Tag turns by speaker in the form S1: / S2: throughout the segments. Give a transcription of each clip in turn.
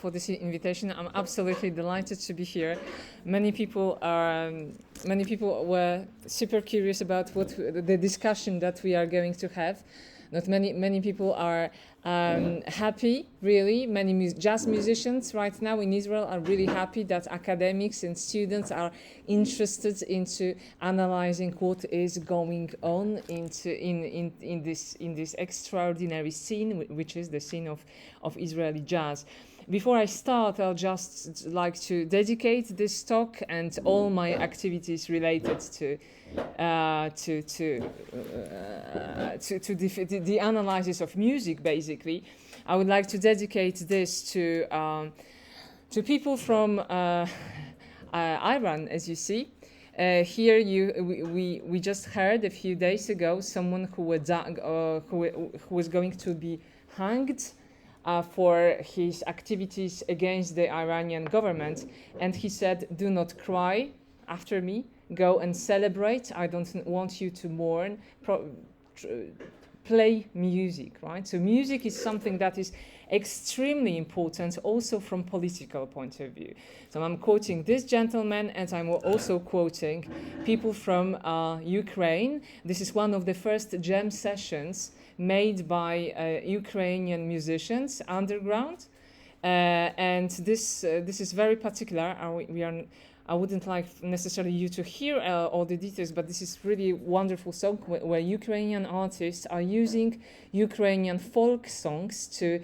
S1: for this invitation. I'm absolutely delighted to be here. Many people were super curious about what the discussion that we are going to have. Not many people are happy, really. Many jazz musicians right now in Israel are really happy that academics and students are interested into analyzing what is going on in this extraordinary scene, which is the scene of Israeli jazz. Before I start, I'll just like to dedicate this talk and all my activities related to the analysis of music. Basically, I would like to dedicate this to people from Iran, as you see. Here, we just heard a few days ago someone who was going to be hanged for his activities against the Iranian government, and he said, "Do not cry after me. Go and celebrate. I don't want you to mourn. Play music," right? So music is something that is extremely important also from political point of view. So I'm quoting this gentleman, and I'm also quoting people from Ukraine. This is one of the first jam sessions made by Ukrainian musicians underground, and this is very particular. I wouldn't like necessarily you to hear all the details, but this is really wonderful song where Ukrainian artists are using Ukrainian folk songs to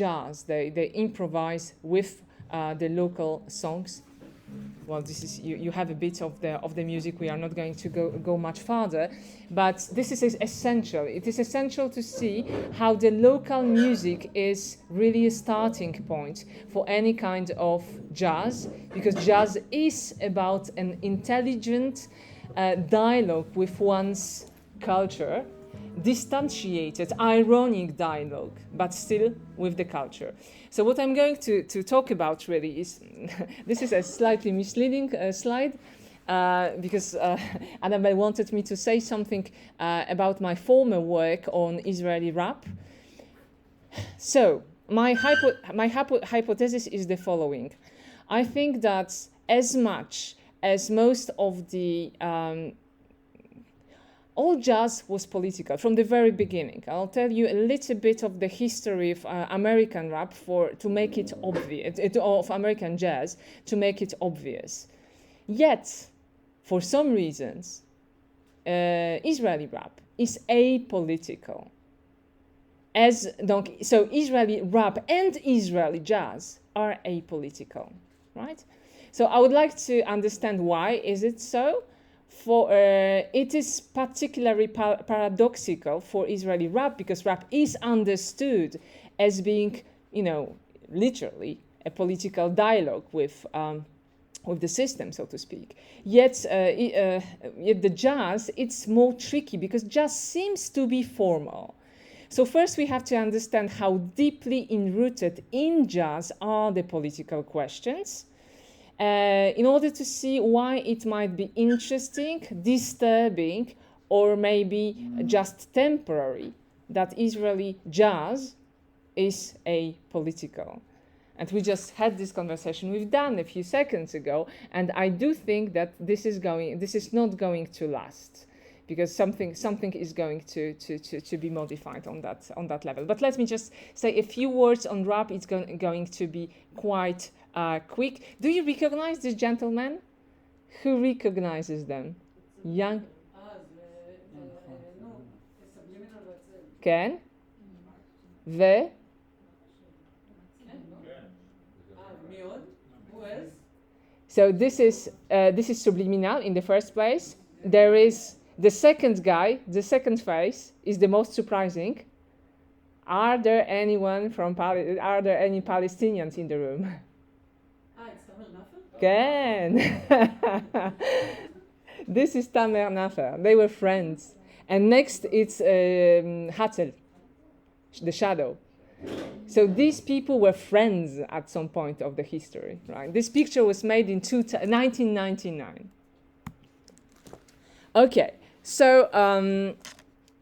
S1: jazz. They improvise with the local songs. Well, this is you have a bit of the music. We are not going to go much farther, but this is essential. It is essential to see how the local music is really a starting point for any kind of jazz, because jazz is about an intelligent dialogue with one's culture, distantiated, ironic dialogue, but still with the culture. So what I'm going to talk about really is, this is a slightly misleading slide, because Annabelle wanted me to say something about my former work on Israeli rap. So my hypothesis is the following. I think that as much as most of the all jazz was political from the very beginning. I'll tell you a little bit of the history of American rap to make it obvious, of American jazz to make it obvious. Yet, for some reasons, Israeli rap is apolitical. So Israeli rap and Israeli jazz are apolitical, right? So I would like to understand why is it so. It is particularly paradoxical for Israeli rap, because rap is understood as being, literally a political dialogue with the system, so to speak. Yet the jazz, it's more tricky because jazz seems to be formal. So first we have to understand how deeply enrooted in jazz are the political questions, in order to see why it might be interesting, disturbing, or maybe just temporary that Israeli jazz is apolitical. And we just had this conversation with Dan a few seconds ago, and I do think that this is not going to last, because something is going to be modified on that level. But let me just say a few words on rap. It's going to be quite quick. Do you recognize this gentleman? Who recognizes them? Young. Ken? So this is subliminal in the first place. There is the second guy. The second phase is the most surprising. Are there any Palestinians in the room? Ken. This is Tamer Nafer. They were friends. And next it's Hatzel, the shadow. So these people were friends at some point of the history, right? This picture was made in 1999. Okay, so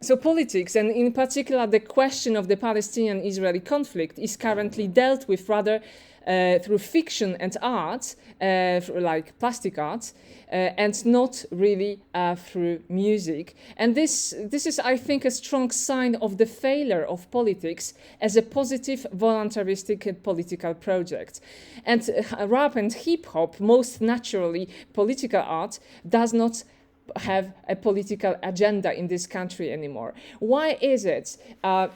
S1: So politics, and in particular the question of the Palestinian-Israeli conflict, is currently dealt with rather through fiction and art, like plastic art, and not really through music. And this is, I think, a strong sign of the failure of politics as a positive, voluntaristic political project. And rap and hip-hop, most naturally political art, does not have a political agenda in this country anymore. Why is it?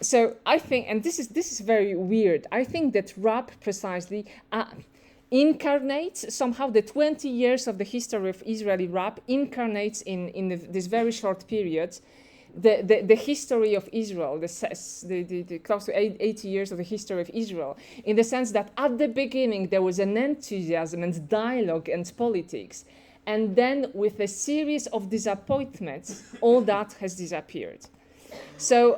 S1: So I think, and this is very weird, I think that rap precisely incarnates somehow the 20 years of the history of Israeli rap, incarnates in this very short period the history of Israel, the close to 80 years of the history of Israel, in the sense that at the beginning there was an enthusiasm and dialogue and politics. And then with a series of disappointments, all that has disappeared. So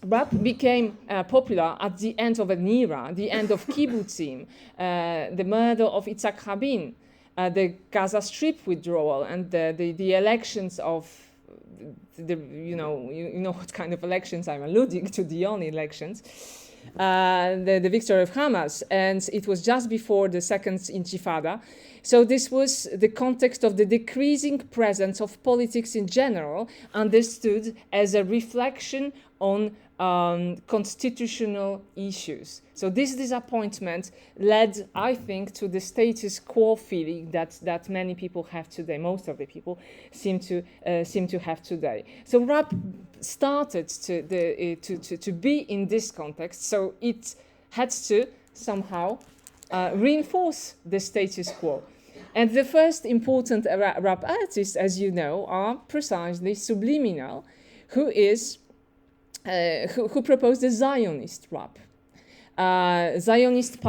S1: rap became popular at the end of an era, the end of kibbutzim, the murder of Yitzhak Rabin, the Gaza Strip withdrawal, and the elections of you know what kind of elections I'm alluding to, the only elections. The victory of Hamas, and it was just before the second Intifada. So this was the context of the decreasing presence of politics in general, understood as a reflection on constitutional issues. So this disappointment led, I think, to the status quo feeling that many people have today. Most of the people seem to have today. So rap started to be in this context. So it had to somehow reinforce the status quo. And the first important rap artists, as you know, are precisely Subliminal, who proposed the Zionist rap. Zionist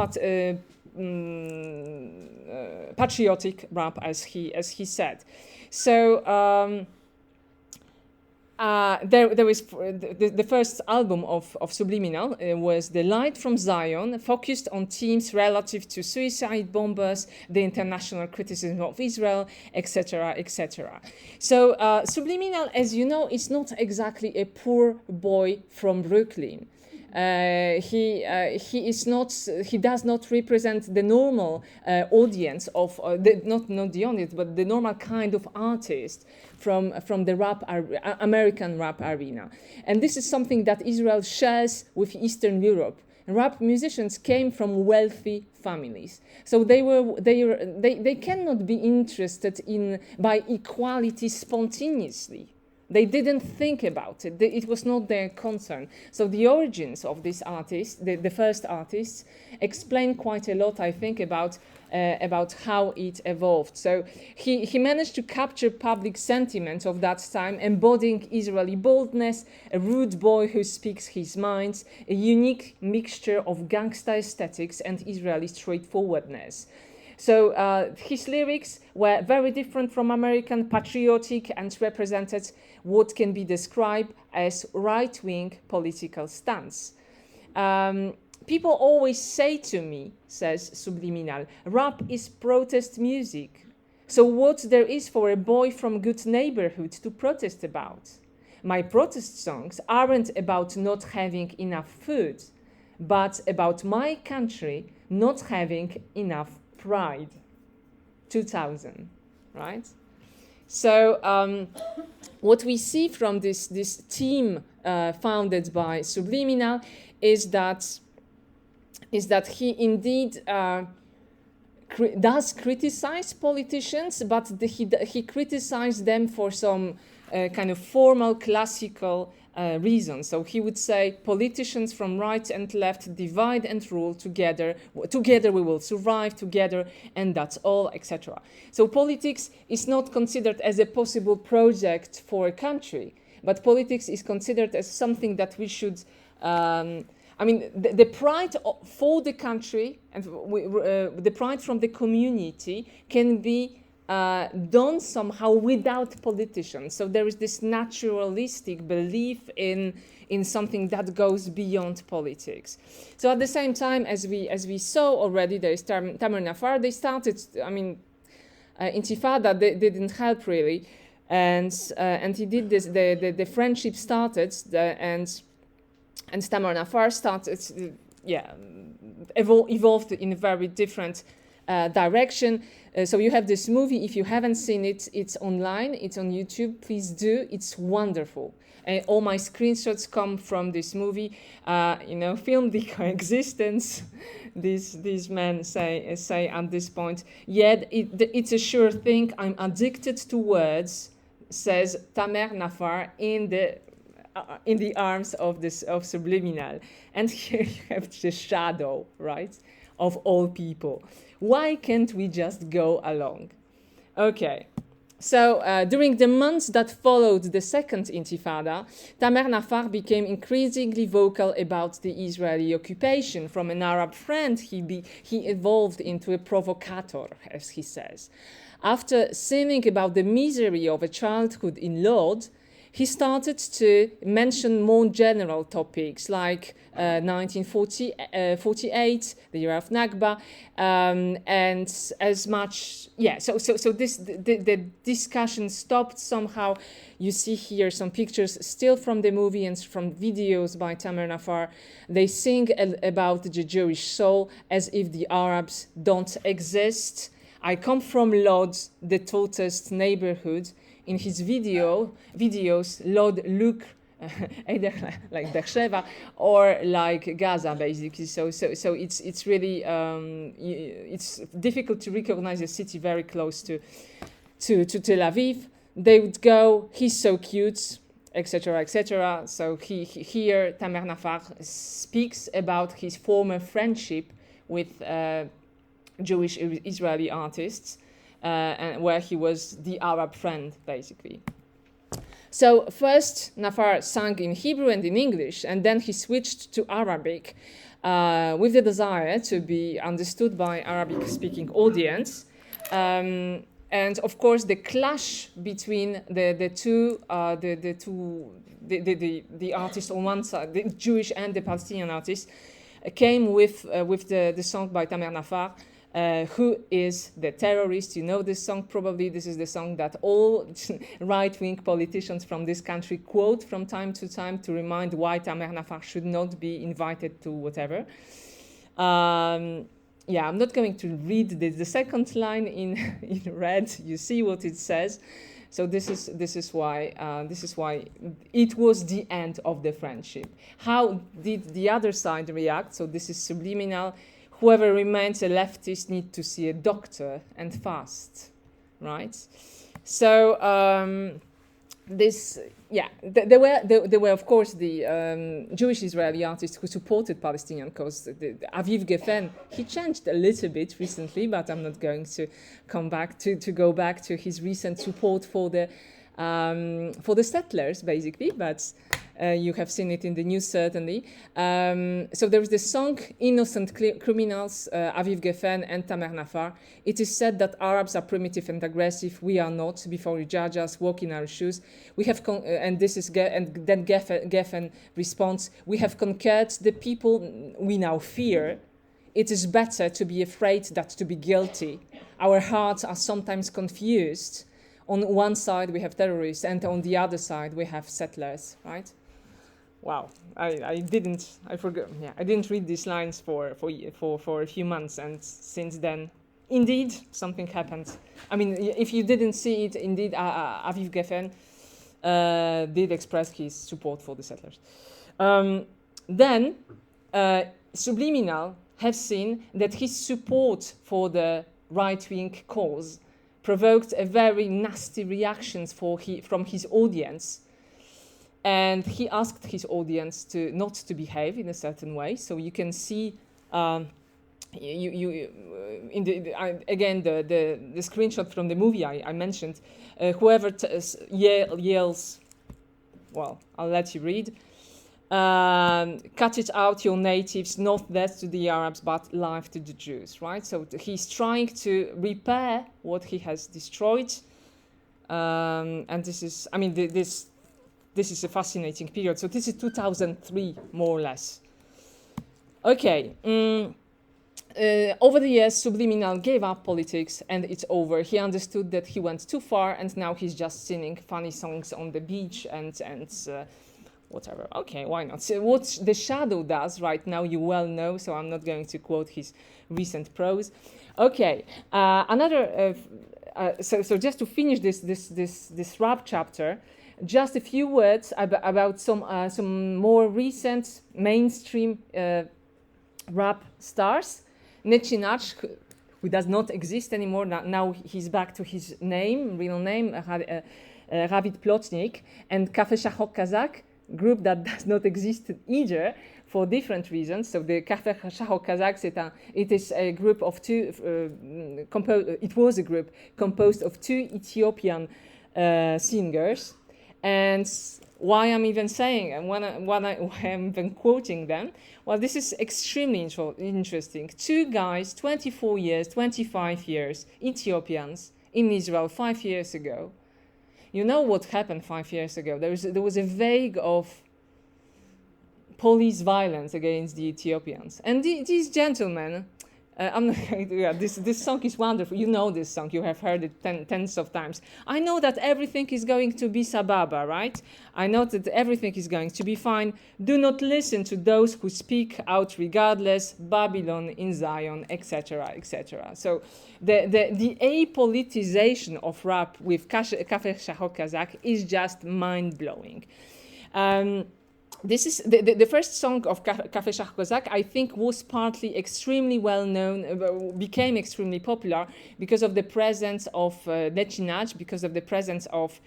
S1: patriotic rap, as he said. So there was the first album of Subliminal was The Light from Zion, focused on themes relative to suicide bombers, the international criticism of Israel, etc., etc. So Subliminal, as you know, is not exactly a poor boy from Brooklyn. He does not represent the normal audience of not the audience, but the normal kind of artist from the American rap arena. And this is something that Israel shares with Eastern Europe. Rap musicians came from wealthy families, so they cannot be interested by equality spontaneously. They didn't think about it. It was not their concern. So the origins of this artist, the first artists, explain quite a lot, I think, about how it evolved. So he managed to capture public sentiment of that time, embodying Israeli boldness, a rude boy who speaks his mind, a unique mixture of gangsta aesthetics and Israeli straightforwardness. So his lyrics were very different from American, patriotic, and represented what can be described as right-wing political stance. People always say to me, says Subliminal, rap is protest music. So what there is for a boy from good neighborhood to protest about? My protest songs aren't about not having enough food, but about my country not having enough pride. 2000, right? So what we see from this team founded by Subliminal is that he indeed does criticize politicians, but he criticizes them for some kind of formal classical reasons. So he would say politicians from right and left divide and rule together. Together we will survive, together, and that's all, etc. So politics is not considered as a possible project for a country, but politics is considered as something that we should. The pride for the country and the pride from the community can be done somehow without politicians. So there is this naturalistic belief in something that goes beyond politics. So at the same time, as we saw already, there is Tamer Nafar. They started. Intifada they didn't help really. and he did this. The friendship started, and Tamer Nafar started, evolved in a very different direction. So you have this movie. If you haven't seen it, it's online. It's on YouTube. Please do. It's wonderful. And all my screenshots come from this movie. Film the coexistence. These men say at this point. Yet it's a sure thing. I'm addicted to words, says Tamer Nafar in the arms of Subliminal. And here you have the shadow, right, of all people. Why can't we just go along? Okay. So during the months that followed the second Intifada, Tamer Nafar became increasingly vocal about the Israeli occupation. From an Arab friend, he evolved into a provocateur, as he says. After singing about the misery of a childhood in Lod, he started to mention more general topics like 1948, the year of Nakba, and as much, So the discussion stopped somehow. You see here some pictures still from the movie and from videos by Tamer Nafar. They sing about the Jewish soul as if the Arabs don't exist. I come from Lod, the tallest neighborhood. In his videos, Lod look either like Beersheba or like Gaza, basically. So it's really it's difficult to recognize a city very close to Tel Aviv. They would go, he's so cute, etc., etc. So here Tamer Nafar speaks about his former friendship with Jewish Israeli artists. And where he was the Arab friend, basically. So first, Nafar sang in Hebrew and in English, and then he switched to Arabic with the desire to be understood by Arabic-speaking audience. And of course, the clash between the artists on one side, the Jewish and the Palestinian artists, came with the song by Tamer Nafar. Who is the terrorist? You know this song probably. This is the song that all right-wing politicians from this country quote from time to time to remind why Tamer Nafar should not be invited to whatever. I'm not going to read the second line in red. You see what it says. So this is why it was the end of the friendship. How did the other side react? So this is Subliminal. Whoever remains a leftist needs to see a doctor and fast, right? So there were of course the Jewish Israeli artists who supported Palestinian cause. Aviv Geffen, he changed a little bit recently, but I'm not going to go back to his recent support for the settlers, basically, but. You have seen it in the news, certainly. So there is the song Innocent Criminals, Aviv Geffen and Tamer Nafar. It is said that Arabs are primitive and aggressive. We are not. Before you judge us, walk in our shoes. We have, and then Geffen responds, we have conquered the people we now fear. It is better to be afraid than to be guilty. Our hearts are sometimes confused. On one side, we have terrorists, and on the other side, we have settlers, right? Wow, I didn't read these lines for a few months, and since then, indeed, something happened. I mean, if you didn't see it, indeed, Aviv Geffen did express his support for the settlers. Then, Subliminal have seen that his support for the right-wing cause provoked a very nasty reactions from his audience. And he asked his audience not to behave in a certain way. So you can see, the screenshot from the movie I mentioned. Whoever yells, well, I'll let you read. Cut it out, your natives, not death to the Arabs, but life to the Jews, right? So he's trying to repair what he has destroyed. And this is, I mean, this is a fascinating period. So this is 2003, more or less. Okay. over the years, Subliminal gave up politics and it's over. He understood that he went too far and now he's just singing funny songs on the beach and whatever. Okay, why not? So what The Shadow does right now, you well know, so I'm not going to quote his recent prose. Okay, so just to finish this rap chapter, just a few words about some more recent mainstream rap stars. Nechinach, who does not exist anymore, now he's back to his real name, Ravid Plotnik, and Cafe Shachok Kazakh, group that does not exist either for different reasons. So the Cafe Shachok Kazakh, it is a group of two, it was a group composed of two Ethiopian singers. And why I'm even saying, and why I'm even quoting them, well, this is extremely interesting. Two guys, 24 years, 25 years, Ethiopians, in Israel 5 years ago. You know what happened 5 years ago? There was a vague of police violence against the Ethiopians. And these gentlemen, I'm not going to, yeah, this song is wonderful. You know this song. You have heard it tens of times. I know that everything is going to be sababa, right? I know that everything is going to be fine. Do not listen to those who speak out regardless. Babylon in Zion, etc., etc. So the apoliticization of rap with Cafe Shachok Kazakh is just mind-blowing. This is the first song of Cafe Shachok Kazakh, I think, was partly extremely well known, became extremely popular because of the presence of Nechinach, because of the presence of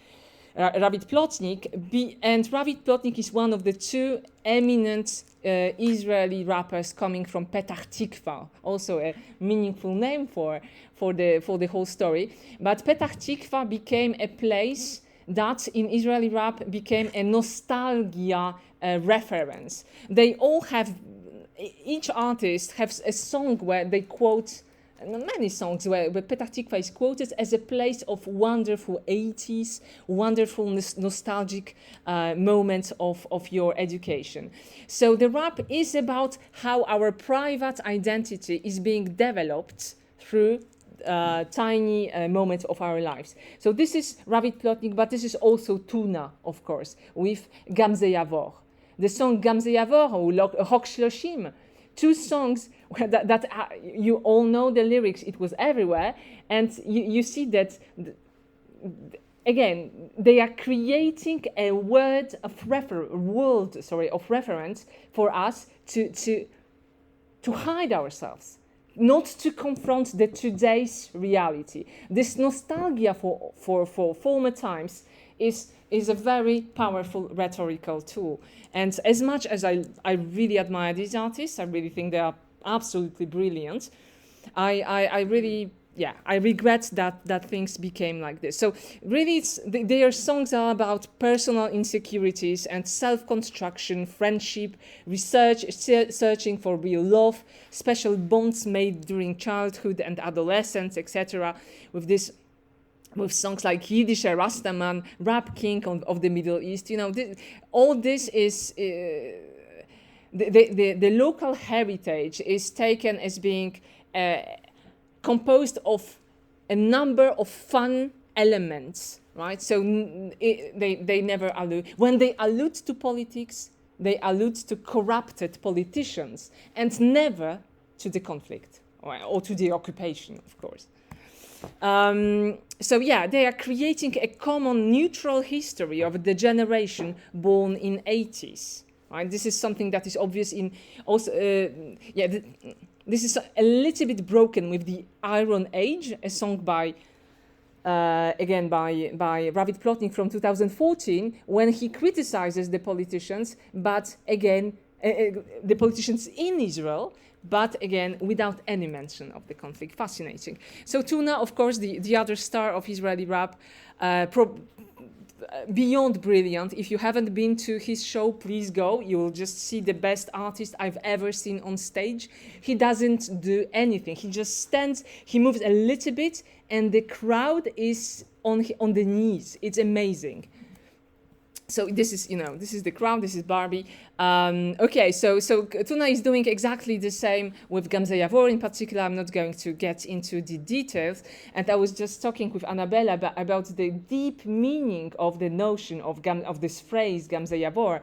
S1: Ravid Plotnik. And Ravid Plotnik is one of the two eminent Israeli rappers coming from Petach Tikva, also a meaningful name for the whole story. But Petach Tikva became a place that in Israeli rap became a nostalgia reference. They all have, each artist has a song where they quote, many songs where Petach Tikva is quoted as a place of wonderful 80s, wonderful nostalgic moments of your education. So the rap is about how our private identity is being developed through tiny moments of our lives. So this is Ravid Plotnik, but this is also Tuna, of course, with Gamze Yavor. The song Gamze Yavor or Rock Shloshim, two songs that you all know the lyrics, it was everywhere, and you see that, again, they are creating a world of reference for us to hide ourselves, not to confront the today's reality. This nostalgia for former times is a very powerful rhetorical tool. And as much as I really admire these artists, I really think they are absolutely brilliant, I regret that things became like this. So really, their songs are about personal insecurities and self-construction, friendship, research, searching for real love, special bonds made during childhood and adolescence, etc. With songs like Yiddish Rastaman, Rap King of the Middle East. You know, all this is the local heritage is taken as being composed of a number of fun elements, right? So they never allude. When they allude to politics, they allude to corrupted politicians and never to the conflict or to the occupation, of course. So yeah, they are creating a common neutral history of the generation born in 80s. Right? This is something that is obvious in also, this is a little bit broken with the Iron Age, a song by Ravid Plotnik from 2014, when he criticizes the politicians, but again, the politicians in Israel, but again, without any mention of the conflict. Fascinating. So Tuna, of course, the other star of Israeli rap, beyond brilliant. If you haven't been to his show, please go. You will just see the best artist I've ever seen on stage. He doesn't do anything. He just stands, he moves a little bit, and the crowd is on the knees. It's amazing. So this is, this is the crowd, this is Barbie. Okay, so Tuna is doing exactly the same with Gamze Yavor in particular. I'm not going to get into the details. And I was just talking with Annabella about the deep meaning of the notion of this phrase, Gamze Yavor.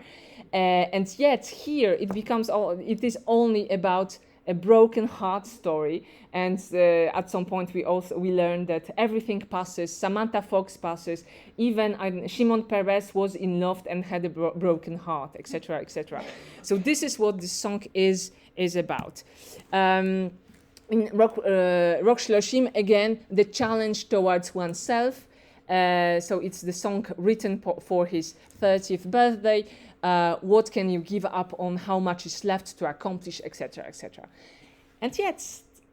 S1: And yet here it is only about a broken heart story, and at some point we learned that everything passes. Samantha Fox passes. Even Shimon Peres was in love and had a broken heart, etc., etc. So this is what this song is about. In Rock Shloshim, again, the challenge towards oneself. So it's the song written for his 30th birthday. What can you give up on? How much is left to accomplish, etc., etc. And yet,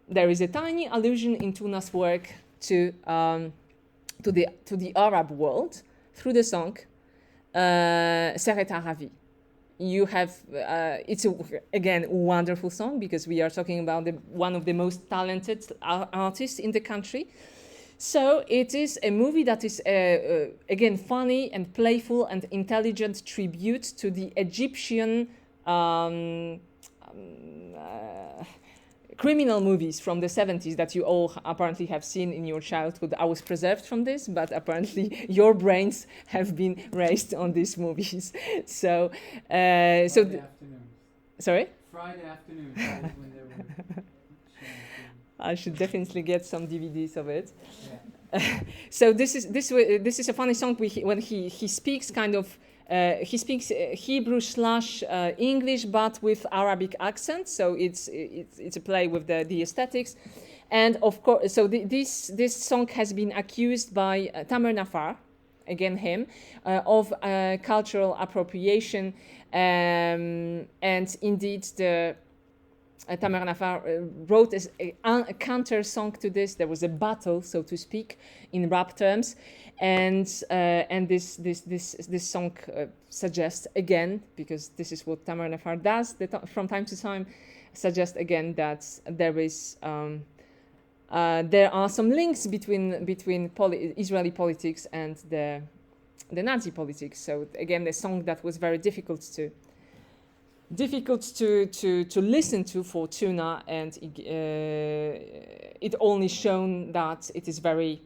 S1: there is a tiny allusion in Tuna's work to the Arab world through the song Seret Aravi. You have it's again wonderful song, because we are talking about one of the most talented artists in the country. So it is a movie that is, again, funny and playful and intelligent tribute to the Egyptian criminal movies from the 70s that you all apparently have seen in your childhood. I was preserved from this, but apparently your brains have been raised on these movies. So,
S2: Friday afternoons.
S1: Sorry?
S2: Friday afternoons when they were.
S1: I should definitely get some DVDs of it.
S2: Yeah.
S1: So this is a funny song when he speaks kind of he speaks Hebrew / English, but with Arabic accent. So it's a play with the aesthetics, and of course, so this song has been accused by Tamer Nafar, again him, of cultural appropriation, and indeed the. Tamer Nafar wrote a counter song to this. There was a battle, so to speak, in rap terms, and this song suggests again, because this is what Tamer Nafar does from time to time, suggests again that there are some links between Israeli politics and the Nazi politics. So again, the song that was very difficult to listen to for Tuna, and it only shown that it is very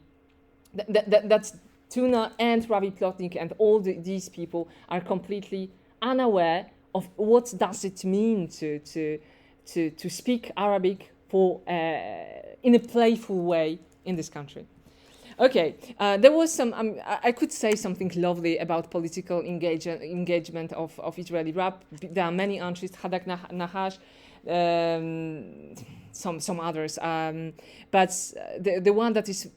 S1: that Tuna and Ravi Plotnik and all these people are completely unaware of what does it mean to speak Arabic in a playful way in this country. Okay, there was some. I could say something lovely about political engagement of Israeli rap. There are many artists, Hadak Nahash, some others, but the one that is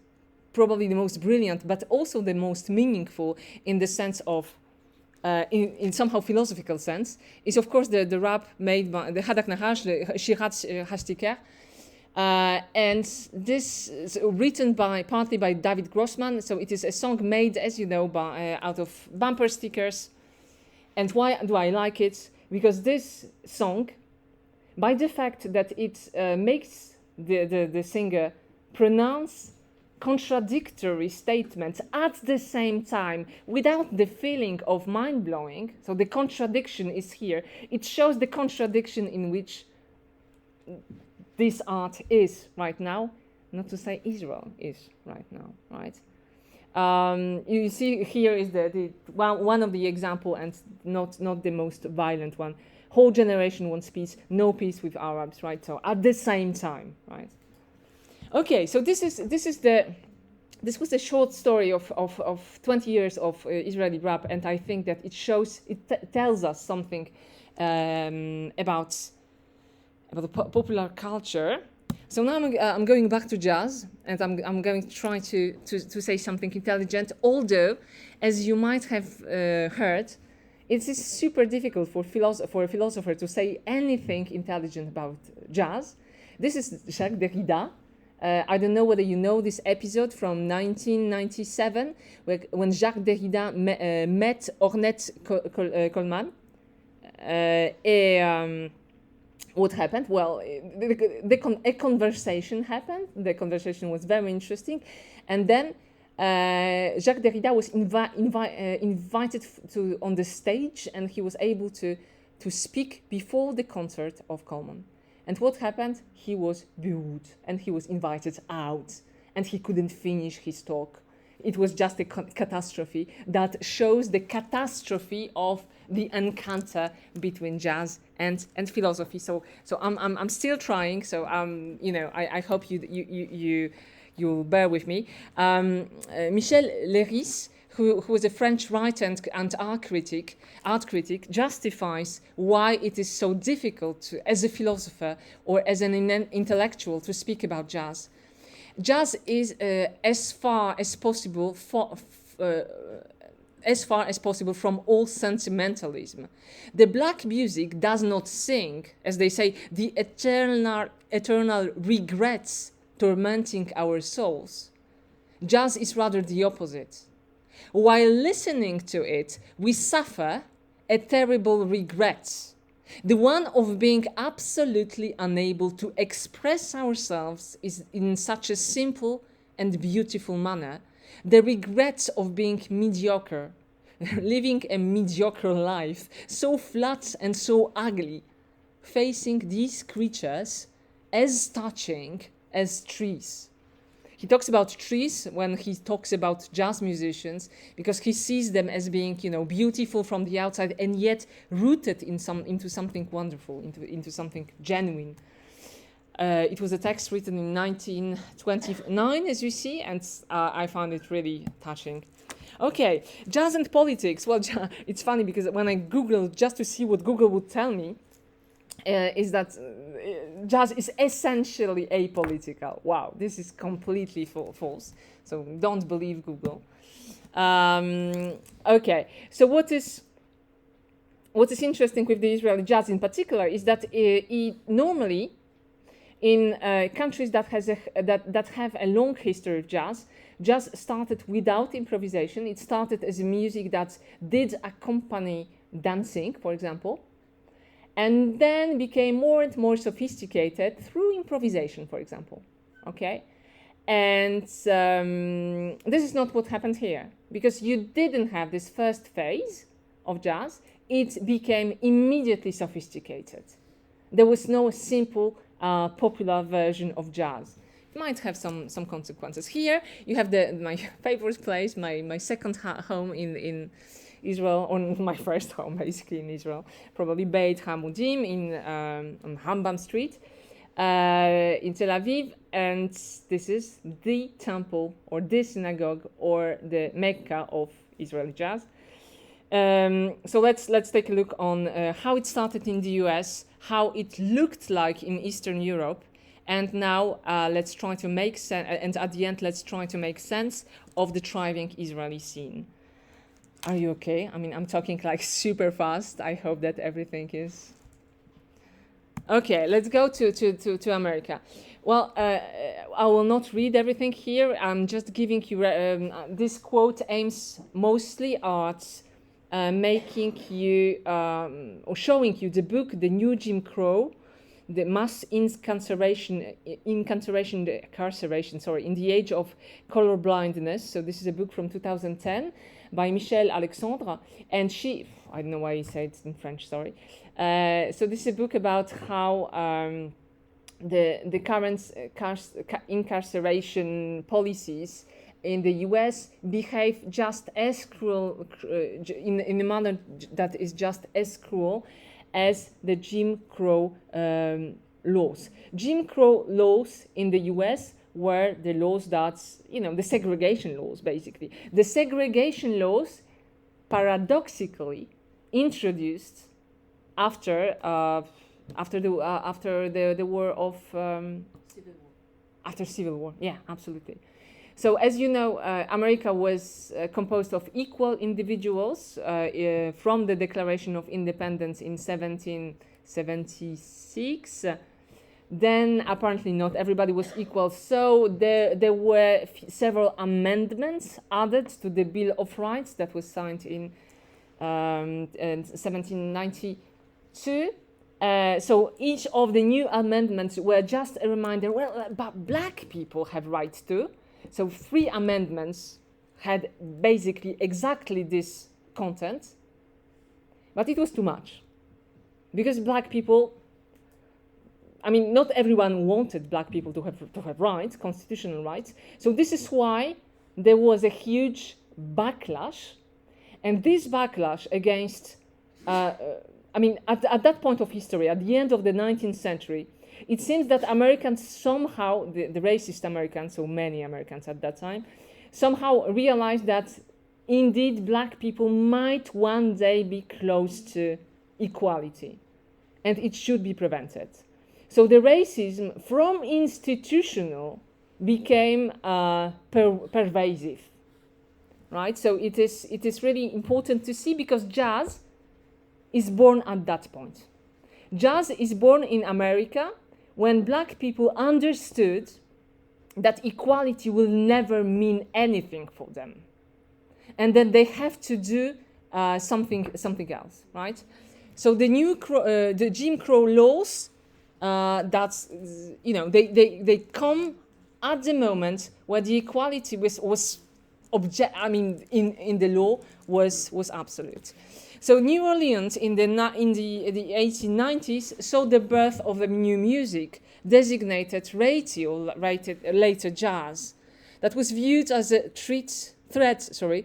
S1: probably the most brilliant, but also the most meaningful in the sense of, in somehow philosophical sense, is of course the rap made by the Hadak Nahash, the Shirat Hashtiker. And this is written partly by David Grossman. So it is a song made, as you know, out of bumper stickers. And why do I like it? Because this song, by the fact that it makes the singer pronounce contradictory statements at the same time without the feeling of mind-blowing, so the contradiction is here. It shows the contradiction in which this art is right now, not to say Israel is right now, right? You see here is one of the example, and not the most violent one. Whole generation wants peace, no peace with Arabs, right? So at the same time, right? Okay, so this was a short story of 20 years of Israeli rap, and I think that it tells us something about the popular culture. So now I'm going back to jazz, and I'm going to try to say something intelligent, although, as you might have heard, it is super difficult for a philosopher to say anything intelligent about jazz. This is Jacques Derrida. I don't know whether you know this episode from 1997, when Jacques Derrida met Ornette Coleman. What happened? Well, a conversation happened. The conversation was very interesting. And then Jacques Derrida was invited on the stage, and he was able to speak before the concert of Coleman. And what happened? He was booed, and he was invited out, and he couldn't finish his talk. It was just a catastrophe that shows the catastrophe of the encounter between jazz and philosophy. So I'm still trying. So I hope you'll bear with me. Michel Leiris, who was a French writer and art critic, justifies why it is so difficult as a philosopher or as an intellectual to speak about jazz. Jazz is as far as possible from all sentimentalism. The black music does not sing, as they say, the eternal regrets tormenting our souls. Jazz is rather the opposite. While listening to it, we suffer a terrible regret. The one of being absolutely unable to express ourselves in such a simple and beautiful manner. The regrets of being mediocre, living a mediocre life, so flat and so ugly, facing these creatures as touching as trees. He talks about trees when he talks about jazz musicians, because he sees them as being, beautiful from the outside and yet rooted into something wonderful, into something genuine. It was a text written in 1929, as you see, and I found it really touching. Okay, jazz and politics. Well, it's funny because when I Googled just to see what Google would tell me, is that jazz is essentially apolitical. Wow, this is completely false. So don't believe Google. Okay, so what is interesting with the Israeli jazz in particular is that normally in countries that have a long history of jazz started without improvisation. It started as a music that did accompany dancing, for example, and then became more and more sophisticated through improvisation, for example. Okay? And this is not what happened here, because you didn't have this first phase of jazz. It became immediately sophisticated. There was no simple popular version of jazz. It might have some consequences. Here you have my favorite place, my second home in Israel, or my first home basically in Israel, probably Beit Hamudim on Rambam Street in Tel Aviv, and this is the temple or the synagogue or the Mecca of Israeli jazz. So let's take a look on how it started in the US, how it looked like in Eastern Europe, and now let's try to make sense. And at the end, let's try to make sense of the thriving Israeli scene. Are you okay? I mean, I'm talking like super fast. I hope that everything is okay. Let's go to America. Well, I will not read everything here. I'm just giving you this quote aims mostly at making you or showing you the book, The New Jim Crow, the mass incarceration in the age of color blindness. So this is a book from 2010 by Michel Alexandre, and I don't know why he said it in French, sorry. So this is a book about how the current incarceration policies in the US behave just as cruel, in a manner that is just as cruel as the Jim Crow laws. Jim Crow laws in the US were the laws that, the segregation laws, basically. The segregation laws, paradoxically, introduced after the war of
S3: Civil War.
S1: After Civil War, yeah, absolutely. So as you know, America was composed of equal individuals from the Declaration of Independence in 1776. Then apparently not everybody was equal, so there were several amendments added to the Bill of Rights that was signed in 1792. So each of the new amendments were just a reminder, but black people have rights too. So 3 amendments had basically exactly this content, but it was too much. Because black people, I mean, not everyone wanted black people to have rights, constitutional rights. So this is why there was a huge backlash. And this backlash against, I mean, at that point of history, at the end of the 19th century, it seems that Americans somehow, the racist Americans, so many Americans at that time, somehow realized that indeed black people might one day be close to equality, and it should be prevented. So the racism from institutional became pervasive, right? So it is really important to see, because jazz is born at that point. Jazz is born in America when black people understood that equality will never mean anything for them, and then they have to do something else, right? So the Jim Crow laws, that's, you know, they come at the moment where the equality in the law was absolute. So New Orleans in the 1890s saw the birth of a new music designated later jazz, that was viewed as a threat to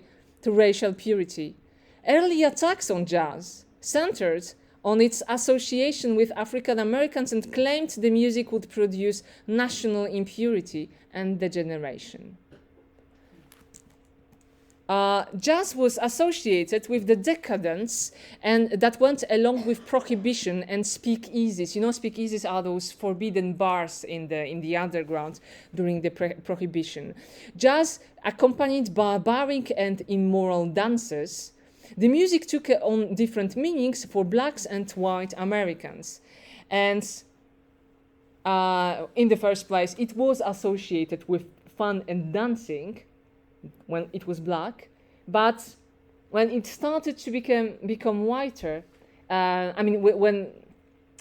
S1: racial purity. Early attacks on jazz centered on its association with African Americans and claimed the music would produce national impurity and degeneration. Jazz was associated with the decadence, and that went along with prohibition and speakeasies. You know, speakeasies are those forbidden bars in the underground during the prohibition. Jazz accompanied barbaric and immoral dances. The music took on different meanings for blacks and white Americans. And in the first place, it was associated with fun and dancing when it was black, but when it started to become whiter, when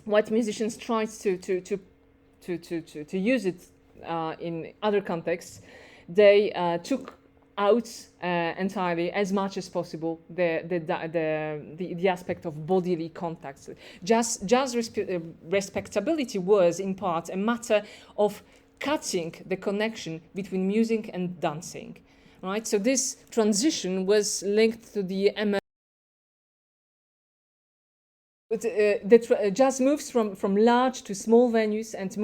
S1: white musicians tried to use it in other contexts, they took out entirely, as much as possible, the aspect of bodily contact. Jazz respectability was in part a matter of cutting the connection between music and dancing. Right, so this transition was linked to the jazz moves from large to small venues and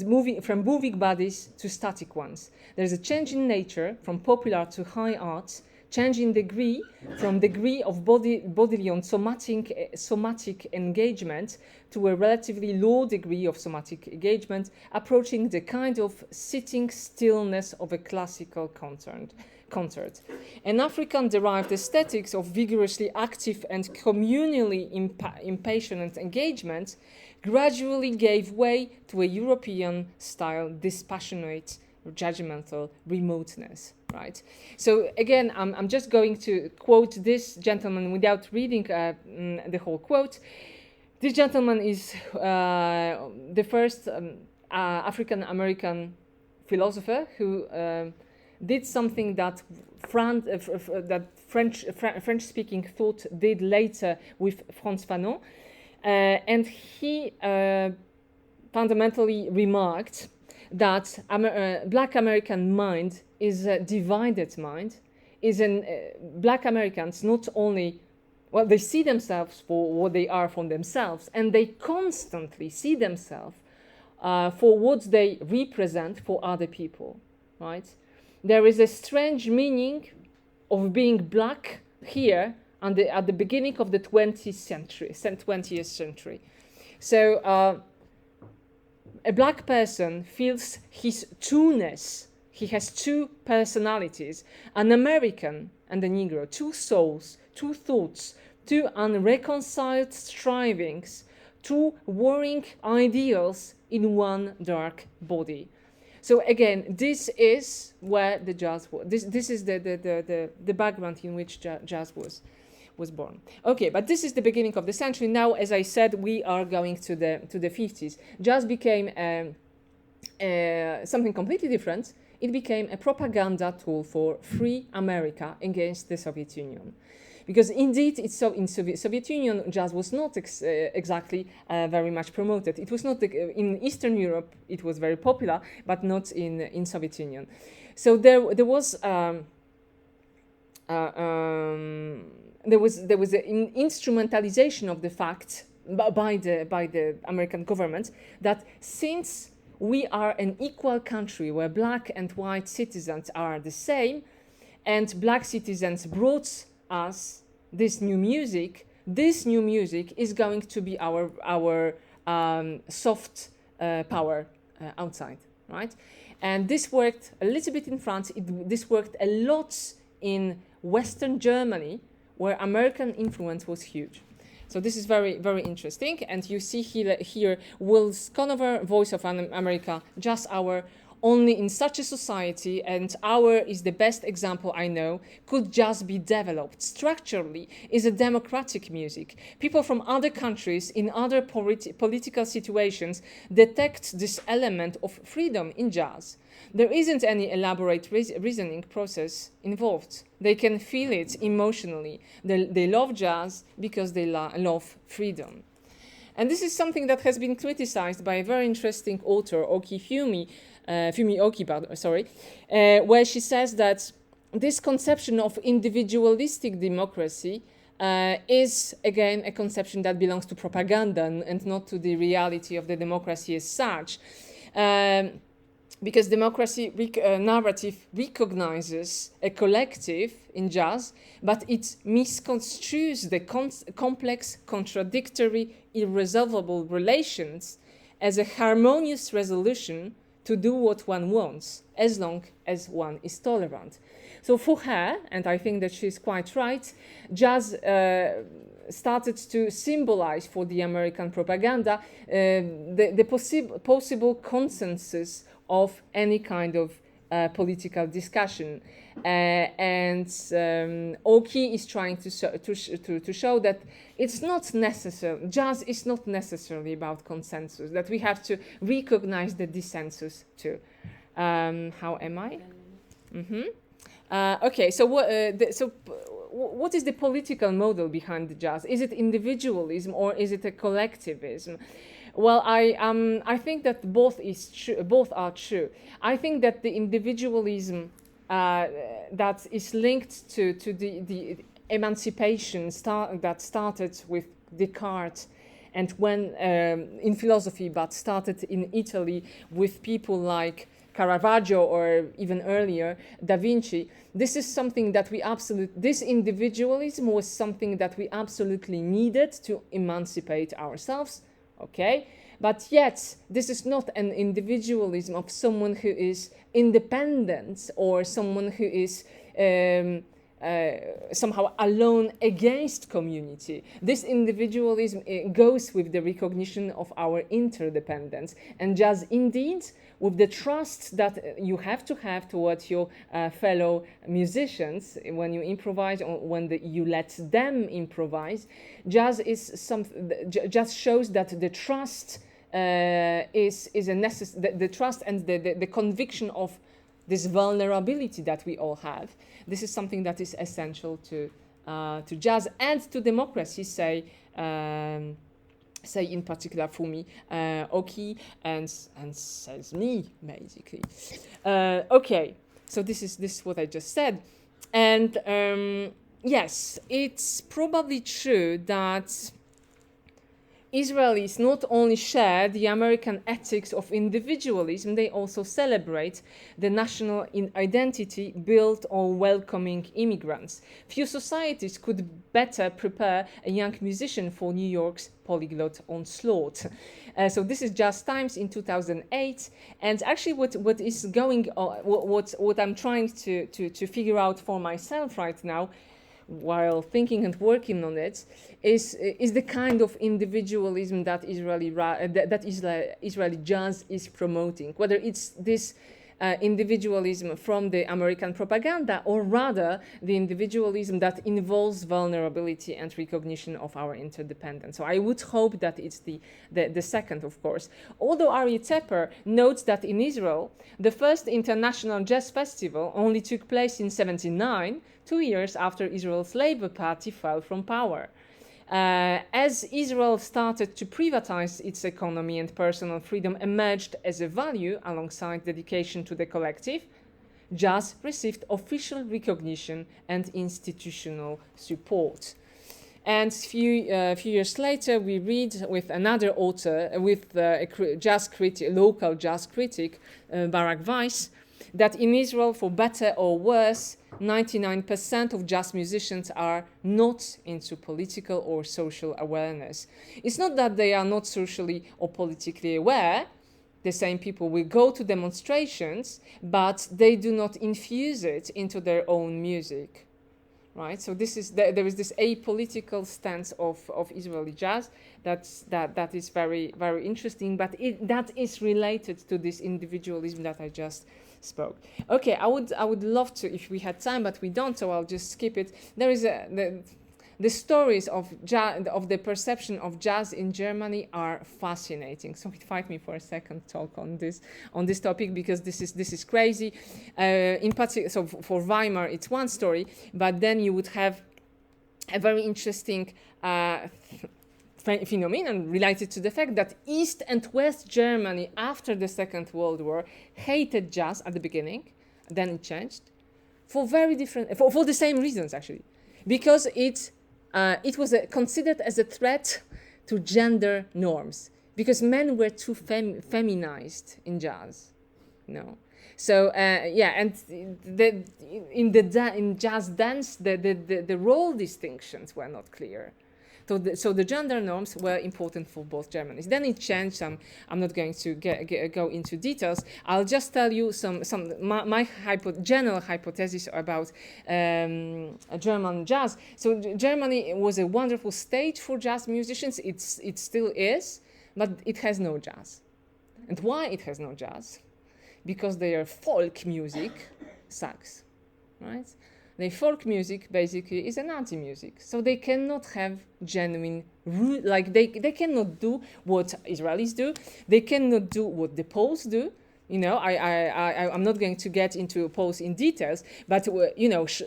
S1: moving from moving bodies to static ones. There is a change in nature from popular to high art, change in degree from degree of bodily on somatic engagement to a relatively low degree of somatic engagement, approaching the kind of sitting stillness of a classical concert. An African-derived aesthetics of vigorously active and communally impassioned engagement gradually gave way to a European-style dispassionate, judgmental remoteness. Right. So again, I'm just going to quote this gentleman without reading the whole quote. This gentleman is the first African American philosopher who did something that French-speaking thought did later with Frantz Fanon, and he fundamentally remarked that Black American mind is a divided mind. Black Americans not only, well, they see themselves for what they are from themselves, and they constantly see themselves for what they represent for other people, right? There is a strange meaning of being black here at the beginning of the 20th century. So a black person feels his two-ness. He has two personalities, an American and a Negro, two souls, two thoughts, two unreconciled strivings, two warring ideals in one dark body. So again, this is where the jazz was. This is the background in which jazz was born. Okay, but this is the beginning of the century. Now, as I said, we are going to the 50s. Jazz became something completely different it became a propaganda tool for free America against the Soviet Union. Because indeed, in Soviet Union, jazz was not exactly very much promoted. It was not in Eastern Europe. It was very popular, but not in Soviet Union. So there was an instrumentalization of the fact by the American government that since we are an equal country where black and white citizens are the same, and black citizens brought us this new music is going to be our soft power outside, right? And this worked a little bit in France. This worked a lot in Western Germany, where American influence was huge. So this is very, very interesting. And you see here Will Conover, Voice of America, Just Our, only in such a society, and our is the best example I know, could just be developed structurally, is a democratic music. People from other countries in other political situations detect this element of freedom in jazz. There isn't any elaborate reasoning process involved. They can feel it emotionally. They love jazz because they love freedom. And this is something that has been criticized by a very interesting author, Fumi Oki, where she says that this conception of individualistic democracy is, again, a conception that belongs to propaganda and not to the reality of the democracy as such. Because democracy narrative recognizes a collective in jazz, but it misconstrues the complex, contradictory, irresolvable relations as a harmonious resolution to do what one wants, as long as one is tolerant. So for her, and I think that she's quite right, jazz started to symbolize for the American propaganda the possible consensus of any kind of political discussion. Oki is trying to show that it's not necessary, jazz is not necessarily about consensus, that we have to recognize the dissensus too. How am I? Okay, so what is the political model behind the jazz? Is it individualism or is it a collectivism? Well, I think that both are true. I think that the individualism that is linked to the emancipation that started with Descartes, and when in philosophy, but started in Italy with people like Caravaggio or even earlier Da Vinci. This is something that this individualism was something that we absolutely needed to emancipate ourselves. Okay, but yet this is not an individualism of someone who is independent or someone who is somehow alone against community. This individualism goes with the recognition of our interdependence, and just indeed with the trust that you have to have towards your fellow musicians when you improvise or when you let them improvise. Jazz just shows that the trust is a the trust and the conviction of this vulnerability that we all have. This is something that is essential to jazz and to democracy, say in particular Fumi Oki and says me, basically. Okay, so this is what I just said. And yes, it's probably true that Israelis not only share the American ethics of individualism, they also celebrate the national identity built on welcoming immigrants. Few societies could better prepare a young musician for New York's polyglot onslaught. So this is Jazz Times in 2008, and actually what is going on, what I'm trying to figure out for myself right now, while thinking and working on it, is the kind of individualism that Israeli jazz is promoting. Whether it's this individualism from the American propaganda, or rather the individualism that involves vulnerability and recognition of our interdependence. So I would hope that it's the second, of course. Although Ari Tepper notes that in Israel, the first international jazz festival only took place in 1979, 2 years after Israel's Labour Party fell from power. As Israel started to privatize its economy and personal freedom emerged as a value alongside dedication to the collective, jazz received official recognition and institutional support. And a few years later, we read with another author, with a local jazz critic, Barak Weiss, that in Israel, for better or worse, 99% of jazz musicians are not into political or social awareness. It's not that they are not socially or politically aware. The same people will go to demonstrations, but they do not infuse it into their own music. Right? So there is this apolitical stance of Israeli jazz that is very, very interesting, but that is related to this individualism that I just spoke. Okay, I would love to if we had time, but we don't, so I'll just skip it. There is the stories of the perception of jazz in Germany are fascinating. So invite me for a second talk on this topic, because this is crazy. In particular, so for Weimar it's one story, but then you would have a very interesting phenomenon related to the fact that East and West Germany after the Second World War hated jazz at the beginning, then it changed for very different, for the same reasons actually, because it was considered as a threat to gender norms, because men were too feminized in jazz, So and in jazz dance, the role distinctions were not clear. So the gender norms were important for both Germanies. Then it changed. I'm not going to go into details. I'll just tell you my general hypothesis about German jazz. So Germany was a wonderful stage for jazz musicians. It still is, but it has no jazz. And why it has no jazz? Because their folk music sucks, right? Their folk music basically is an anti-music, so they cannot have genuine, they cannot do what Israelis do, they cannot do what the Poles do. I'm not going to get into Poles in details, but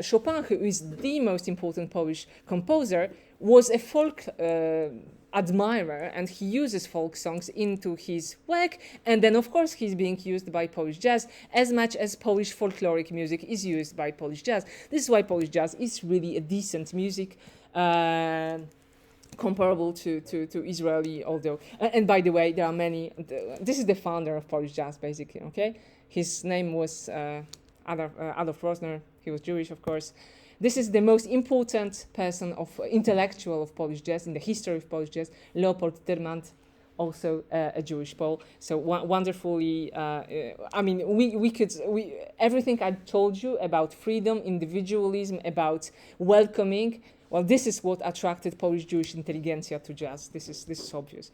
S1: Chopin, who is the most important Polish composer, was a folk admirer, and he uses folk songs into his work, and then of course he's being used by Polish jazz as much as Polish folkloric music is used by Polish jazz. This is why Polish jazz is really a decent music, comparable to Israeli, although, and by the way, there are many, this is the founder of Polish jazz basically, okay? His name was Adolf Rosner, he was Jewish of course. This is the most important person intellectual of Polish jazz in the history of Polish jazz, Leopold Tyrmand, also a Jewish Pole. So wonderfully, everything I told you about freedom, individualism, about welcoming, well, this is what attracted Polish Jewish intelligentsia to jazz. This is obvious.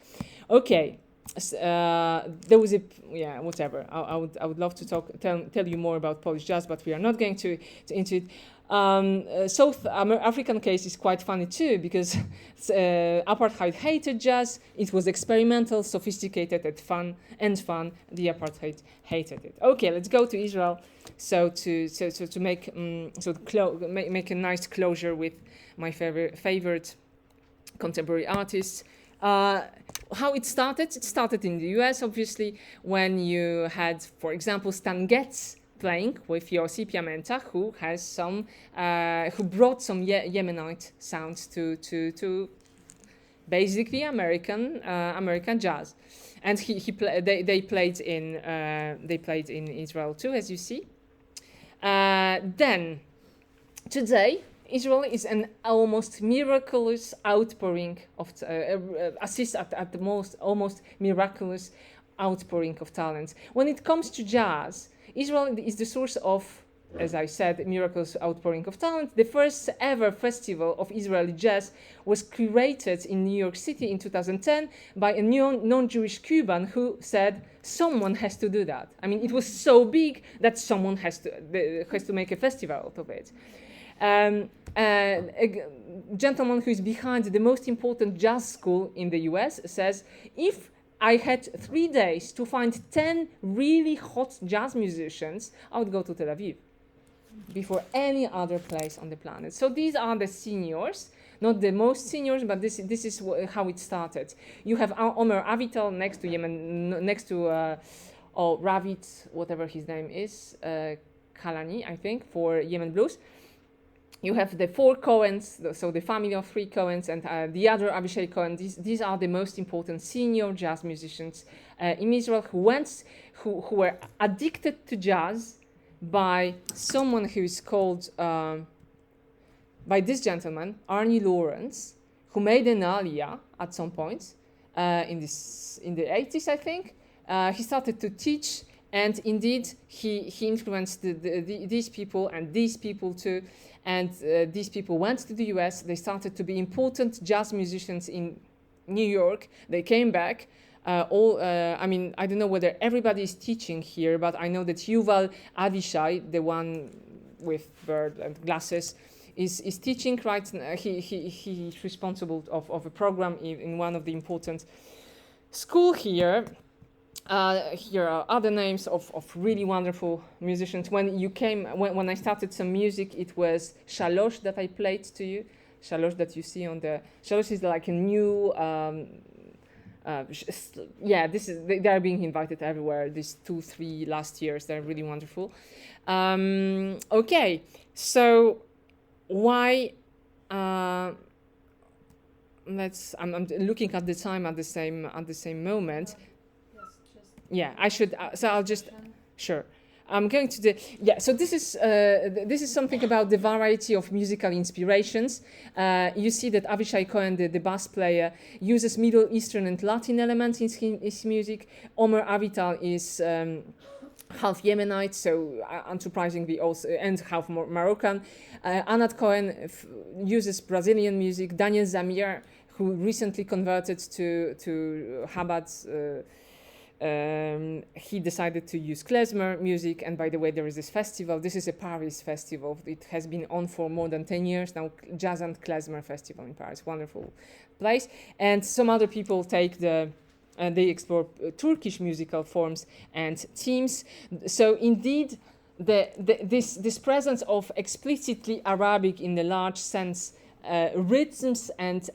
S1: Okay. There was whatever. I would love to tell you more about Polish jazz, but we are not going to into it. South African case is quite funny too, because apartheid hated jazz. It was experimental, sophisticated, and fun. The apartheid hated it. Okay, let's go to Israel. So to make a nice closure with my favorite contemporary artists. How it started? It started in the US, obviously, when you had, for example, Stan Getz playing with Yossi Piamenta, who brought some Yemenite sounds to basically American jazz, and they played in Israel too, as you see. Then today, Israel is an almost miraculous outpouring of at the most almost miraculous outpouring of talents. When it comes to jazz, Israel is the source of as I said, Miracles Outpouring of Talent, the first ever festival of Israeli jazz was curated in New York City in 2010 by a non-Jewish Cuban who said, someone has to do that. I mean, it was so big that someone has to make a festival out of it. A gentleman who is behind the most important jazz school in the US says, if I had 3 days to find 10 really hot jazz musicians, I would go to Tel Aviv before any other place on the planet. So these are the seniors, not the most seniors, but this is how it started. You have Omer Avital next to Yemen, next to Ravit, whatever his name is, Kalani, I think, for Yemen Blues. You have the 4 Cohens, so the family of 3 Cohens, and the other Avishai Cohen. These are the most important senior jazz musicians in Israel who were addicted to jazz by someone who is called, by this gentleman, Arnie Lawrence, who made an aliyah at some point in the 80s, I think. He started to teach, and indeed he influenced these people and these people too. And these people went to the US. They started to be important jazz musicians in New York. They came back. I mean, I don't know whether everybody is teaching here, but I know that Yuval Avishai, the one with bird and glasses, is teaching right now. He's responsible of a program in one of the important school here. Here are other names of really wonderful musicians. When I started some music, it was Shalosh that I played to you. Shalosh that you see on the... Shalosh is like a new... they are being invited everywhere. These 2-3 last years, they're really wonderful. Okay, so why? I'm looking at the time at the same moment. Yeah, I should. So I'll just. Sure. I'm going to do. Yeah. So this is something about the variety of musical inspirations. You see that Avishai Cohen, the bass player, uses Middle Eastern and Latin elements in his music. Omer Avital is half Yemenite, so unsurprisingly also, and half Moroccan. Anat Cohen uses Brazilian music. Daniel Zamir, who recently converted to Chabad. He decided to use klezmer music, and by the way, there is this festival. This is a Paris festival. It has been on for more than 10 years now. Jazz and Klezmer Festival in Paris, wonderful place. And some other people take they explore Turkish musical forms and themes. So indeed, this presence of explicitly Arabic in the large sense, rhythms and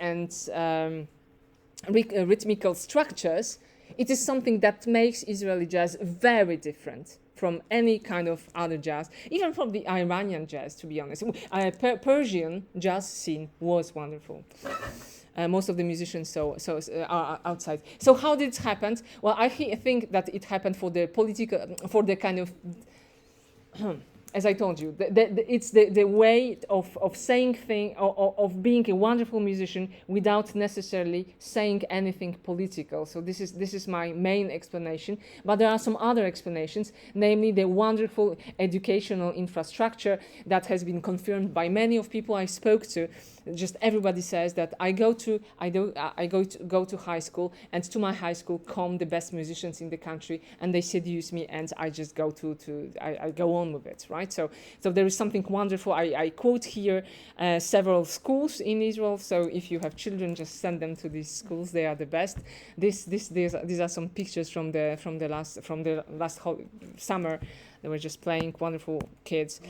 S1: rhythmical structures. It is something that makes Israeli jazz very different from any kind of other jazz, even from the Iranian jazz, to be honest. Persian jazz scene was wonderful. Most of the musicians are outside. So how did it happen? Well, I think that it happened for the kind of as I told you, it's the way of saying things, of being a wonderful musician without necessarily saying anything political. So this is my main explanation. But there are some other explanations, namely the wonderful educational infrastructure that has been confirmed by many of people I spoke to. Just everybody says that I go to high school, and to my high school come the best musicians in the country, and they seduce me, and I just go I go on with it, right? So there is something wonderful. I quote here several schools in Israel. So if you have children, just send them to these schools. They are the best. These are some pictures from the last whole summer. They were just playing, wonderful kids.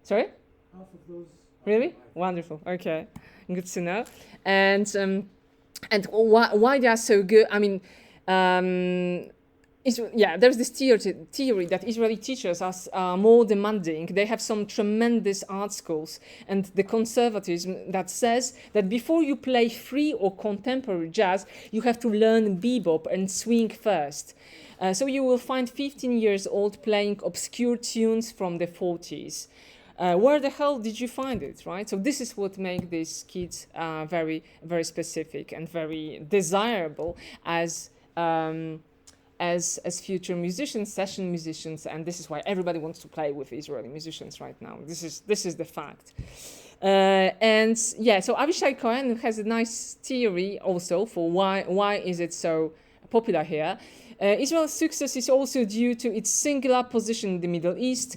S1: Sorry?
S2: Half of those.
S1: Really? Wonderful. Okay, good to know. And why they are so good? I mean, there's this theory that Israeli teachers are more demanding. They have some tremendous art schools, and the conservatism that says that before you play free or contemporary jazz, you have to learn bebop and swing first. So you will find 15 years old playing obscure tunes from the 40s. Where the hell did you find it, right? So this is what makes these kids very, very specific and very desirable as as future musicians, session musicians, and this is why everybody wants to play with Israeli musicians right now. This is the fact. And yeah, so Avishai Cohen has a nice theory also for why is it so popular here. Israel's success is also due to its singular position in the Middle East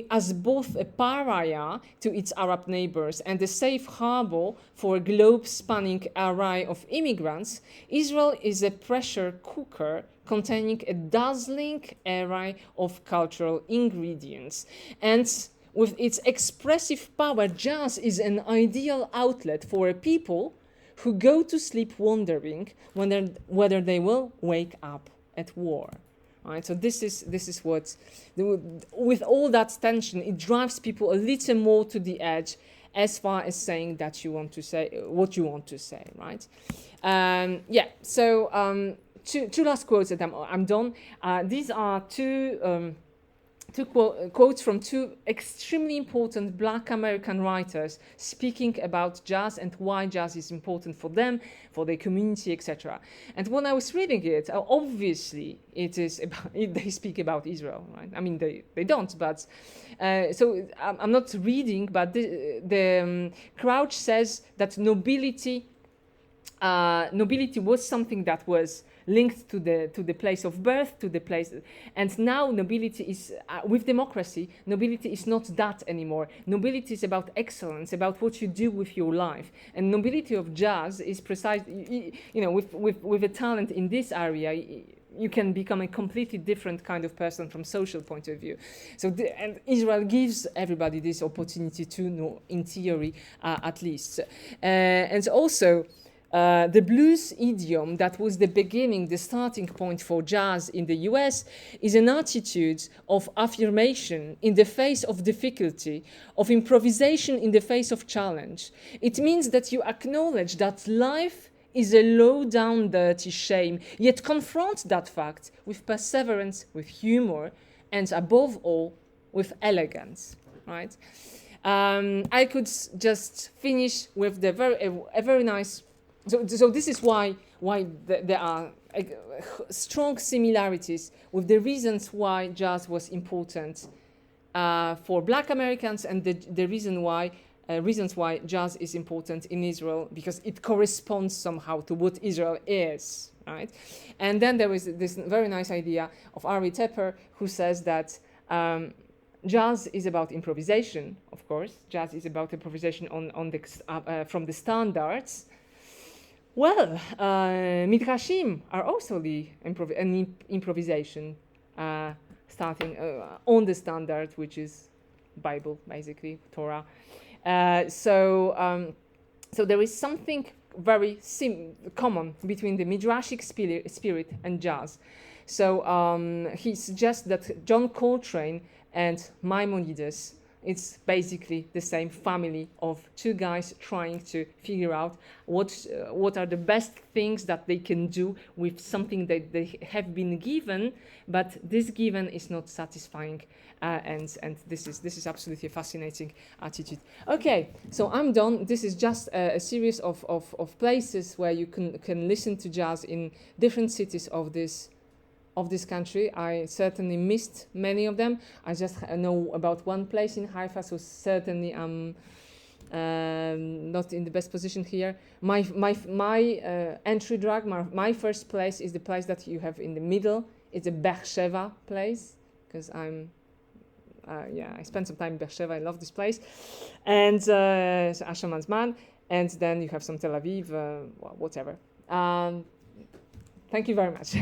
S1: as both a pariah to its Arab neighbors and a safe harbor for a globe-spanning array of immigrants. Israel is a pressure cooker containing a dazzling array of cultural ingredients. And with its expressive power, jazz is an ideal outlet for a people who go to sleep wondering whether they will wake up at war. Right? So this is what, with all that tension, it drives people a little more to the edge as far as saying that you want to say what you want to say, right? Yeah, so two last quotes and I'm done. These are two quotes from two extremely important Black American writers speaking about jazz and why jazz is important for them, for their community, etc. And when I was reading it, obviously it is about, they speak about Israel, right? I mean, they don't, but so I'm not reading, but the Crouch says that nobility was something that was linked to the place of birth, to the place, and now nobility is with democracy. Nobility is not that anymore. Nobility is about excellence, about what you do with your life. And nobility of jazz is precise. You know, with a talent in this area, you can become a completely different kind of person from social point of view. So, and Israel gives everybody this opportunity to know, in theory, at least, and also. The blues idiom that was the beginning, the starting point for jazz in the US is an attitude of affirmation in the face of difficulty, of improvisation in the face of challenge. It means that you acknowledge that life is a low-down, dirty shame, yet confront that fact with perseverance, with humor, and above all, with elegance, right? I could just finish with a very nice. So this is why there are strong similarities with the reasons why jazz was important for Black Americans, and the reasons why jazz is important in Israel, because it corresponds somehow to what Israel is, right? And then there is this very nice idea of Ari Tepper, who says that jazz is about improvisation. Of course, jazz is about improvisation from the standards. Well, midrashim are also an improvisation, starting on the standard, which is Bible, basically Torah. So there is something very common between the midrashic spirit and jazz. So he suggests that John Coltrane and Maimonides, it's basically the same family of two guys trying to figure out what are the best things that they can do with something that they have been given, but this given is not satisfying, and this is absolutely a fascinating attitude. Okay, so I'm done. This is just a series of places where you can listen to jazz in different cities of this country. I certainly missed many of them. I just know about one place in Haifa, so certainly I'm not in the best position here. My entry drag, my first place is the place that you have in the middle. It's a Beersheva place, because I spent some time in Beersheva. I love this place. And Ashaman's Man, and then you have some Tel Aviv, whatever. Thank you very much.